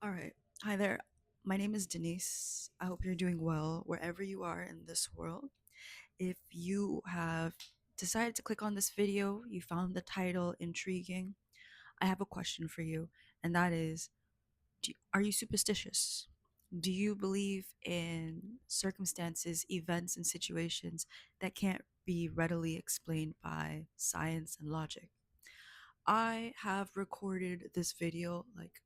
All right. Hi there. My name is Denise. I hope you're doing well wherever you are in this world. If you have decided to click on this video, you found the title intriguing, I have a question for you, and that is are you superstitious? Do you believe in circumstances, events, and situations that can't be readily explained by science and logic? I have recorded this video like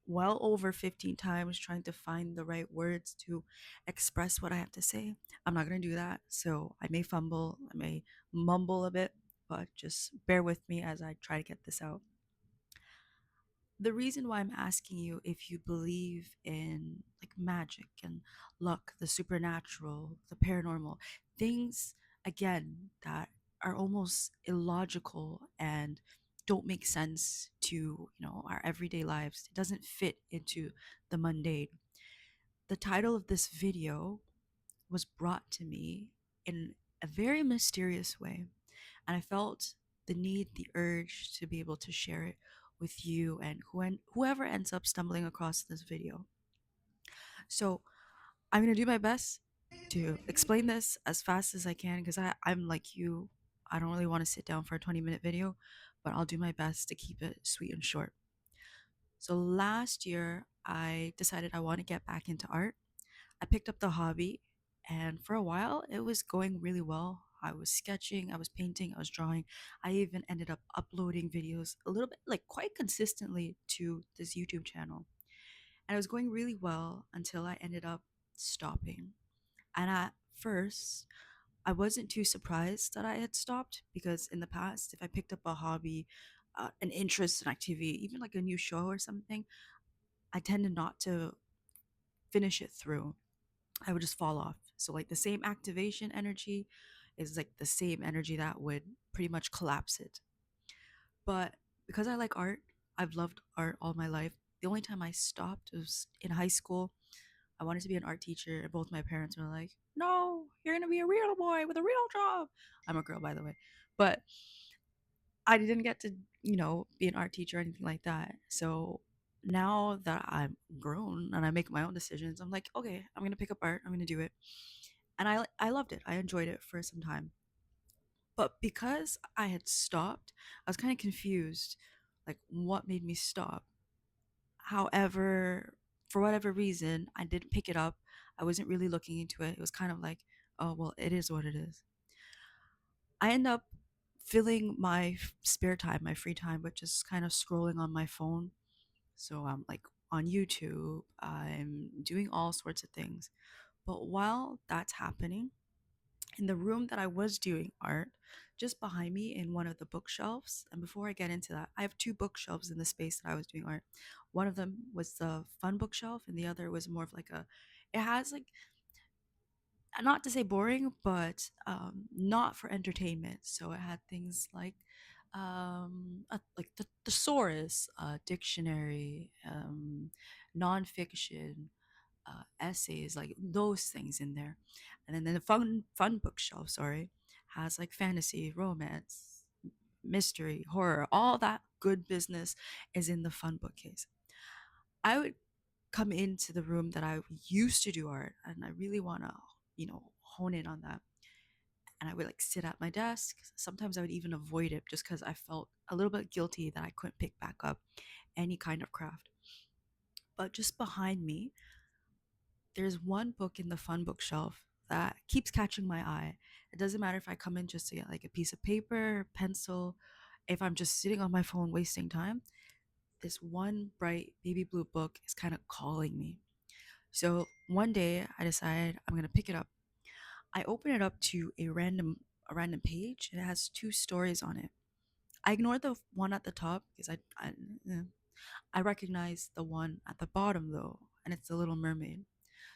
well over 15 times trying to find the right words to express what I have to say. I'm not going to do that. So I may fumble, I may mumble a bit, but just bear with me as I try to get this out. The reason why I'm asking you if you believe in like magic and luck, the supernatural, the paranormal, things again that are almost illogical and don't make sense to, our everyday lives. It doesn't fit into the mundane. The title of this video was brought to me in a very mysterious way, and I felt the need, the urge to be able to share it with you and whoever ends up stumbling across this video. So I'm gonna do my best to explain this as fast as I can because I'm like you. I don't really want to sit down for a 20-minute video, but I'll do my best to keep it sweet and short. So last year, I decided I want to get back into art. I picked up the hobby, and for a while, it was going really well. I was sketching, I was painting, I was drawing. I even ended up uploading videos a little bit, like quite consistently, to this YouTube channel. And it was going really well until I ended up stopping. And at first, I wasn't too surprised that I had stopped because in the past, if I picked up a hobby, an interest, an activity, even like a new show or something, I tended not to finish it through. I would just fall off. So like the same activation energy is like the same energy that would pretty much collapse it. But because I like art, I've loved art all my life. The only time I stopped was in high school. I wanted to be an art teacher, and both my parents were like, "No, you're gonna be a real boy with a real job." I'm a girl, by the way, but I didn't get to, be an art teacher or anything like that. So now that I'm grown and I make my own decisions, I'm like, okay, I'm gonna pick up art. I'm gonna do it, and I loved it. I enjoyed it for some time, but because I had stopped, I was kind of confused, like what made me stop. However, for whatever reason, I didn't pick it up. I wasn't really looking into it. It was kind of like, oh well, it is what it is. I end up filling my spare time, my free time, with just kind of scrolling on my phone. So I'm like on YouTube, I'm doing all sorts of things. But while that's happening, in the room that I was doing art, just behind me in one of the bookshelves, and before I get into that, I have two bookshelves in the space that I was doing art. One of them was the fun bookshelf, and the other was more of like it has like, not to say boring, but not for entertainment. So it had things like the thesaurus, dictionary, nonfiction, essays, like those things in there. And then the fun bookshelf, sorry, has like fantasy, romance, mystery, horror, all that good business is in the fun bookcase. I would come into the room that I used to do art, and I really want to, hone in on that. And I would like sit at my desk. Sometimes I would even avoid it just because I felt a little bit guilty that I couldn't pick back up any kind of craft. But just behind me, there's one book in the fun bookshelf that keeps catching my eye. It doesn't matter if I come in just to get like a piece of paper, pencil, if I'm just sitting on my phone wasting time, this one bright baby blue book is kind of calling me. So one day I decide I'm gonna pick it up. I open it up to a random page, and it has two stories on it. I ignore the one at the top because I recognize the one at the bottom though, and it's the Little Mermaid.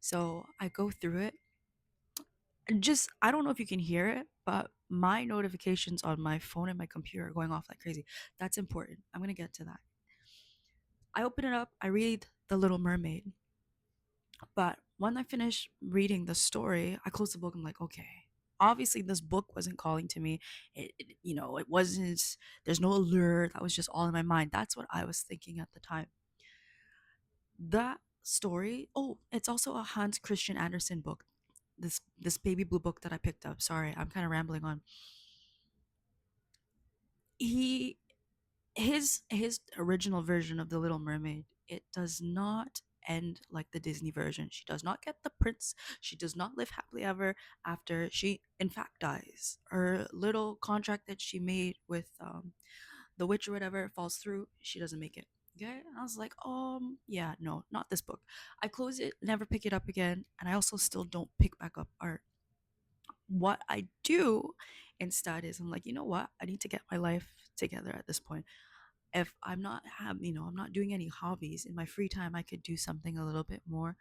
So I go through it. And just I don't know if you can hear it, but my notifications on my phone and my computer are going off like crazy. That's important. I'm gonna get to that. I open it up. I read the Little Mermaid. But when I finish reading the story, I close the book. I'm like, okay, obviously this book wasn't calling to me. It wasn't. There's no allure. That was just all in my mind. That's what I was thinking at the time. That story, oh, it's also a Hans Christian Andersen book. This baby blue book that I picked up. Sorry, I'm kind of rambling on. He his original version of the Little Mermaid, it does not end like the Disney version. She does not get the prince. She does not live happily ever after. She in fact dies. Her little contract that she made with the witch or whatever falls through. She doesn't make it. Okay, I was like, yeah, no, not this book. I close it, never pick it up again, and I also still don't pick back up art. What I do instead is I'm like, you know what? I need to get my life together at this point. If I'm not I'm not doing any hobbies in my free time, I could do something a little bit more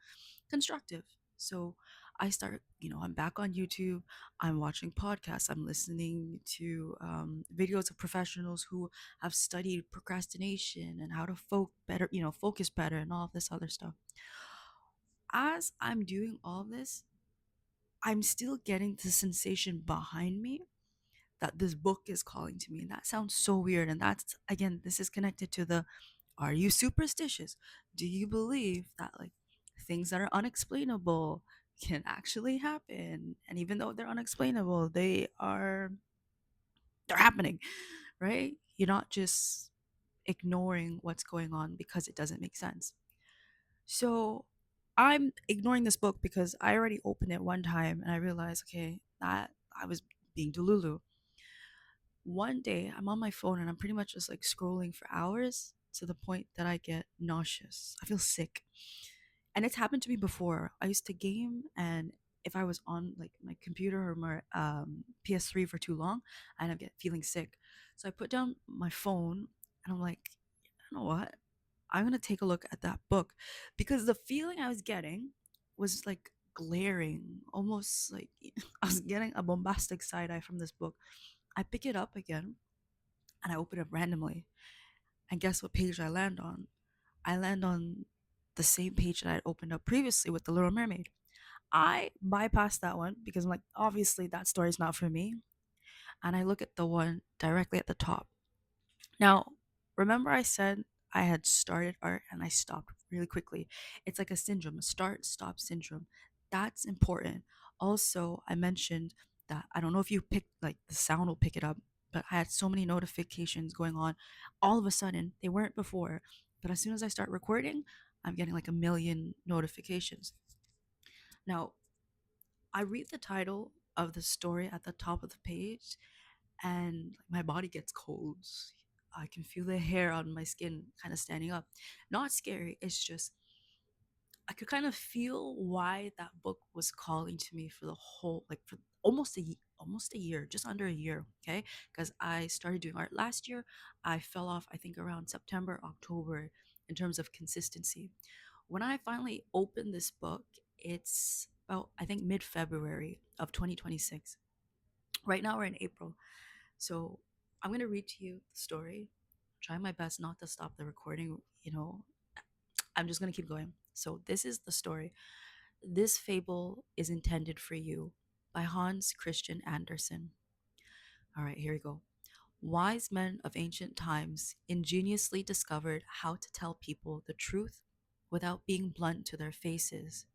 constructive. So I start, I'm back on YouTube. I'm watching podcasts. I'm listening to videos of professionals who have studied procrastination and how to focus better and all of this other stuff. As I'm doing all this, I'm still getting the sensation behind me that this book is calling to me. And that sounds so weird. And that's, again, this is connected to the, are you superstitious? Do you believe that like things that are unexplainable can actually happen? And even though they're unexplainable, they're happening, right? You're not just ignoring what's going on because it doesn't make sense. So I'm ignoring this book because I already opened it one time and I realized, okay, that I was being delulu. One day I'm on my phone and I'm pretty much just like scrolling for hours to the point that I get nauseous. I feel sick. And it's happened to me before. I used to game, and if I was on like my computer or my PS3 for too long, I end up feeling sick. So I put down my phone and I'm like, you know what? I'm gonna take a look at that book, because the feeling I was getting was like glaring, almost like I was getting a bombastic side eye from this book. I pick it up again and I open it randomly. And guess what page I land on? I land on the same page that I opened up previously with The Little Mermaid. I bypassed that one because I'm like, obviously that story's not for me. And I look at the one directly at the top. Now, remember I said I had started art and I stopped really quickly. It's like a syndrome, a start stop syndrome. That's important. Also, I mentioned that I don't know if you pick like the sound will pick it up, but I had so many notifications going on all of a sudden. They weren't before, but as soon as I start recording, I'm getting like a million notifications. Now, I read the title of the story at the top of the page and my body gets cold. I can feel the hair on my skin kind of standing up. Not scary, it's just I could kind of feel why that book was calling to me for the whole, like for almost a year, just under a year, okay? Because I started doing art last year. I fell off I think around September, October in terms of consistency. When I finally opened this book, it's about I think mid-February of 2026. Right now we're in April. So I'm gonna read to you the story. Try my best not to stop the recording. I'm just gonna keep going. So this is the story. This fable is intended for you by Hans Christian Andersen. All right, here we go. Wise men of ancient times ingeniously discovered how to tell people the truth without being blunt to their faces.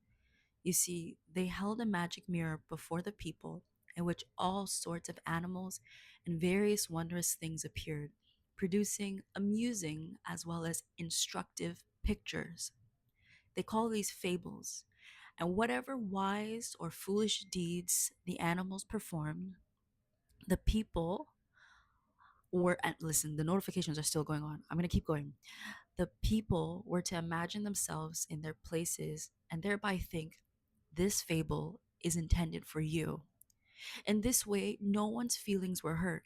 You see, they held a magic mirror before the people in which all sorts of animals and various wondrous things appeared, producing amusing as well as instructive pictures. They call these fables, and whatever wise or foolish deeds the animals performed, the people and listen, the notifications are still going on. I'm going to keep going. The people were to imagine themselves in their places and thereby think, this fable is intended for you. In this way, no one's feelings were hurt.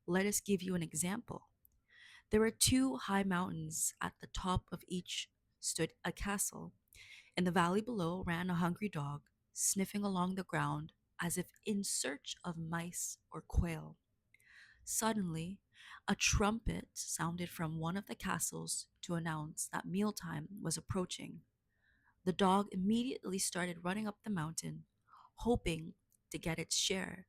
Let us give you an example. There were two high mountains. At the top of each stood a castle. In the valley below ran a hungry dog, sniffing along the ground as if in search of mice or quail. Suddenly, a trumpet sounded from one of the castles to announce that mealtime was approaching. The dog immediately started running up the mountain, hoping to get its share.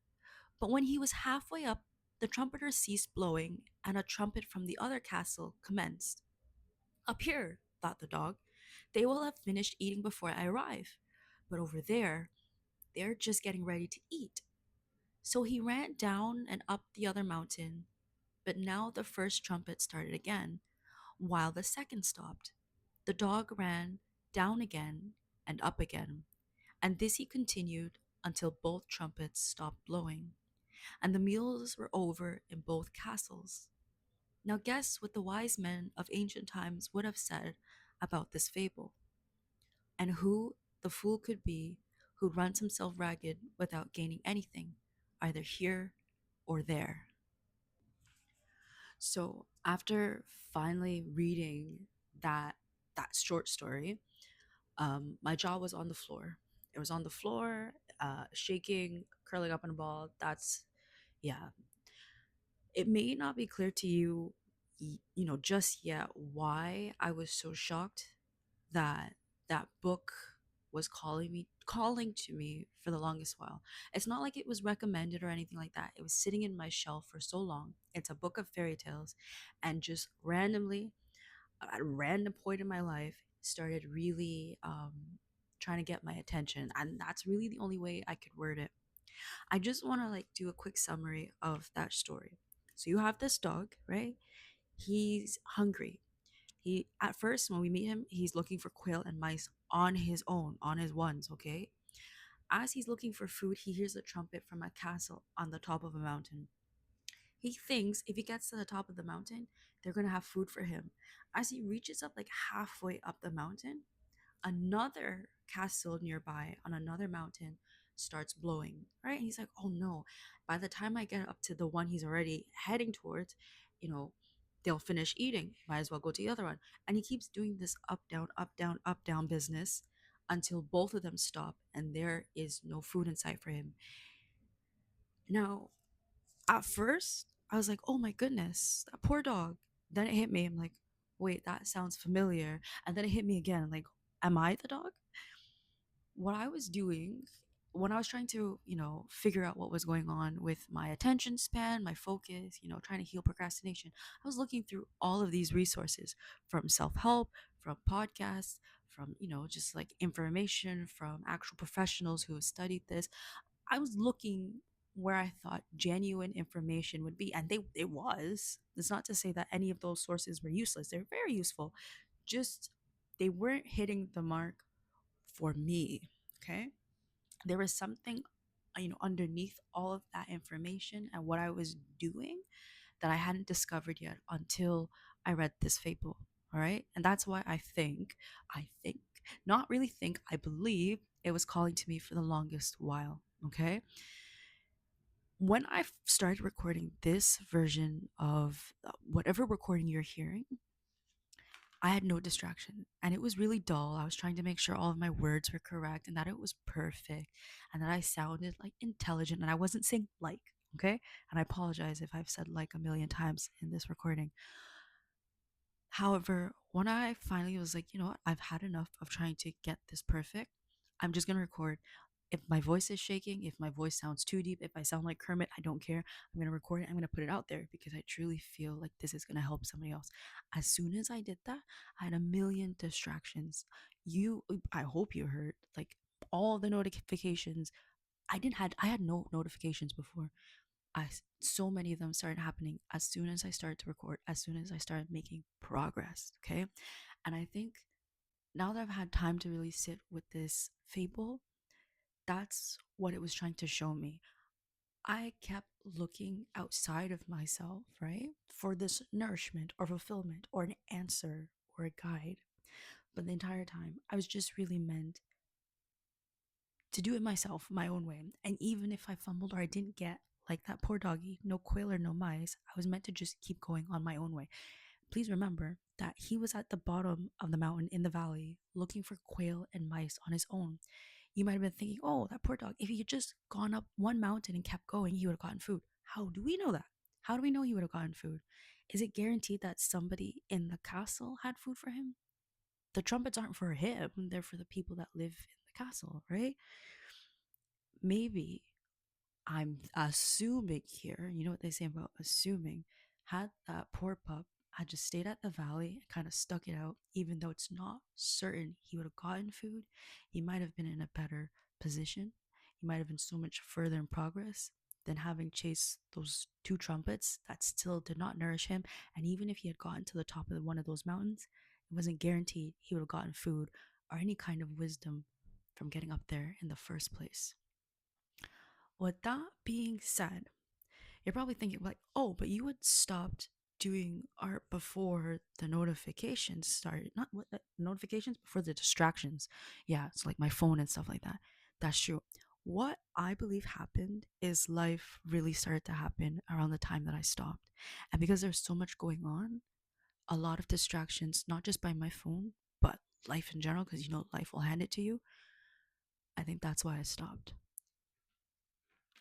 But when he was halfway up, the trumpeter ceased blowing, and a trumpet from the other castle commenced. Up here, thought the dog, They will have finished eating before I arrive. But over there, they're just getting ready to eat. So he ran down and up the other mountain, but now the first trumpet started again, while the second stopped. The dog ran down again and up again, and this he continued until both trumpets stopped blowing, and the meals were over in both castles. Now, guess what the wise men of ancient times would have said about this fable, and who the fool could be who runs himself ragged without gaining anything, either here or there. So, after finally reading that short story, my jaw was on the floor. It was on the floor, shaking, curling up in a ball. That's yeah. It may not be clear to you, just yet why I was so shocked that that book was calling to me for the longest while. It's not like it was recommended or anything like that. It was sitting in my shelf for so long. It's a book of fairy tales, and just randomly, at a random point in my life, started really trying to get my attention, and that's really the only way I could word it. I just want to like do a quick summary of that story. So you have this dog, right? He's hungry. He at first when we meet him, he's looking for quail and mice on his own, on his ones, okay? As he's looking for food, he hears a trumpet from a castle on the top of a mountain. He thinks if he gets to the top of the mountain, they're gonna have food for him. As he reaches up like halfway up the mountain, another castle nearby on another mountain starts blowing, right? And he's like, oh no, by the time I get up to the one he's already heading towards, you know, they'll finish eating. Might as well go to the other one. And he keeps doing this up, down, up, down, up, down business until both of them stop and there is no food in sight for him. Now, at first, I was like, oh my goodness, that poor dog. Then it hit me. I'm like, wait, that sounds familiar. And then it hit me again. Like, am I the dog? What I was doing when I was trying to, figure out what was going on with my attention span, my focus, trying to heal procrastination, I was looking through all of these resources from self help, from podcasts, from, just like information from actual professionals who have studied this. I was looking where I thought genuine information would be, and it was. It's not to say that any of those sources were useless. They're very useful. Just they weren't hitting the mark for me. Okay. There was something, underneath all of that information and what I was doing that I hadn't discovered yet until I read this fable. All right. And that's why I think, not really think, I believe it was calling to me for the longest while. Okay. When I started recording this version of whatever recording you're hearing, I had no distraction and it was really dull. I was trying to make sure all of my words were correct and that it was perfect and that I sounded like intelligent and I wasn't saying like, okay? And I apologize if I've said like a million times in this recording. However, when I finally was like, you know what, I've had enough of trying to get this perfect, I'm just going to record. If my voice is shaking, if my voice sounds too deep, if I sound like Kermit, I don't care. I'm going to record it. I'm going to put it out there because I truly feel like this is going to help somebody else. As soon as I did that, I had a million distractions. I hope you heard like all the notifications. I had no notifications before. So many of them started happening as soon as I started to record, as soon as I started making progress. Okay. And I think now that I've had time to really sit with this fable, that's what it was trying to show me. I kept looking outside of myself, right, for this nourishment or fulfillment or an answer or a guide. But the entire time, I was just really meant to do it myself, my own way. And even if I fumbled or I didn't get, like that poor doggy, no quail or no mice, I was meant to just keep going on my own way. Please remember that he was at the bottom of the mountain in the valley looking for quail and mice on his own. You might have been thinking, oh, that poor dog, if he had just gone up one mountain and kept going, he would have gotten food. How do we know that? How do we know he would have gotten food? Is it guaranteed that somebody in the castle had food for him? The trumpets aren't for him, they're for the people that live in the castle, right? Maybe I'm assuming here, you know what they say about assuming, had that poor pup had just stayed at the valley and kind of stuck it out, even though it's not certain he would have gotten food, he might have been in a better position. He might have been so much further in progress than having chased those two trumpets that still did not nourish him. And even if he had gotten to the top of one of those mountains, it wasn't guaranteed he would have gotten food or any kind of wisdom from getting up there in the first place. With that being said, you're probably thinking like, oh, but you had stopped doing art before the notifications started. Not what notifications, before the distractions. Yeah, it's like my phone and stuff like that. That's true. What I believe happened is life really started to happen around the time that I stopped. And because there's so much going on, a lot of distractions, not just by my phone, but life in general, because life will hand it to you. I think that's why I stopped.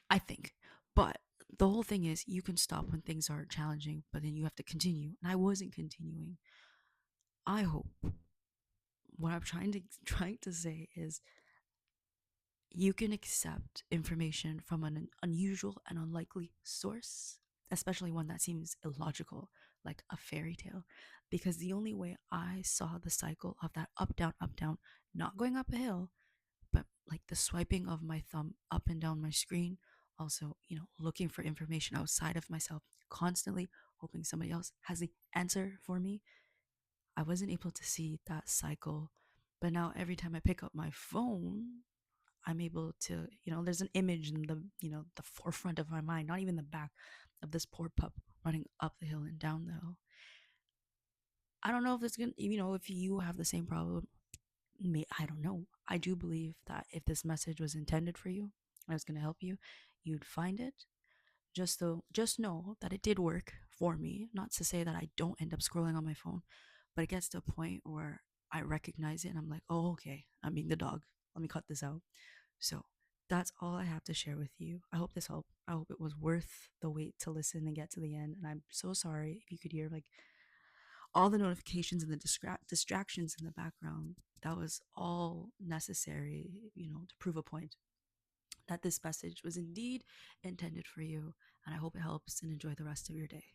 I think. But the whole thing is you can stop when things are challenging, but then you have to continue. And I wasn't continuing. I hope what I'm trying to say is you can accept information from an unusual and unlikely source, especially one that seems illogical, like a fairy tale. Because the only way I saw the cycle of that up, down, not going up a hill, but like the swiping of my thumb up and down my screen, also, looking for information outside of myself, constantly hoping somebody else has the answer for me. I wasn't able to see that cycle. But now every time I pick up my phone, I'm able to, there's an image in the forefront of my mind, not even the back, of this poor pup running up the hill and down the hill. I don't know if it's gonna, if you have the same problem. I don't know. I do believe that if this message was intended for you and it's going to help you, you'd find it. Just know that it did work for me. Not to say that I don't end up scrolling on my phone, but it gets to a point where I recognize it and I'm like, oh, okay, I'm being the dog. Let me cut this out. So that's all I have to share with you. I hope this helped. I hope it was worth the wait to listen and get to the end. And I'm so sorry if you could hear like all the notifications and the distractions in the background. That was all necessary, to prove a point that this message was indeed intended for you. And I hope it helps, and enjoy the rest of your day.